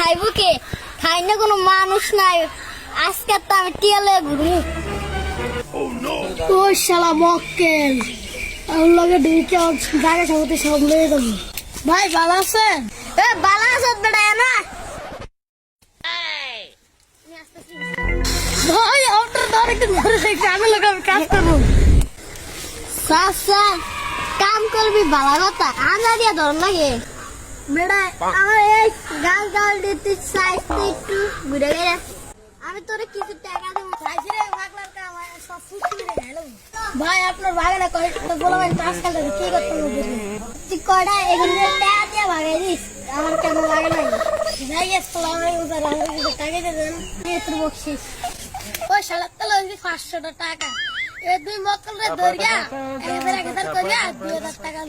খাইবো কে? খাই না কোনো মানুষ নাই। আজকে তো আমি টিয়ালে ঘুরু। ও শালা মক্কেল, আমার লগে ঢুকে জায়গা সামনে সব লয়ে যাবো। ভাই ভালো আছেন? এ বালা আছত বেটা না। ভাই আপনার ধর একটু ধরে দেখছি, আমি লোক আমি কাজ করবো। সাসা কাম করবি বালা কথা। আনা দিয়া ধর লাগে। বেটা আমার এই গাল গাল দিতে চাইতে একটু ঘুরে গেলে আমি তোরে কিছু টাকা দেবো। চাইছি রে পাগলার কাম সব ফুটি রে হ্যালো। ভাই আপনার ভাগনা কয় তো বলা ভাই কাজ করতে কি করতে হবে? তুই কয়টা এখানে টাকা দিয়ে ভাগাই দিস। আমার কেন লাগে নাই। যাই আসসালামু আলাইকুম স্যার, আমার কিছু টাকা দিয়ে দেন। এই তোর বকশিস। ওই শালা তো লইছি 500 টাকা। এই দুই মক্কেল রে ধরিয়া একেবারে করিয়া 2000 টাকা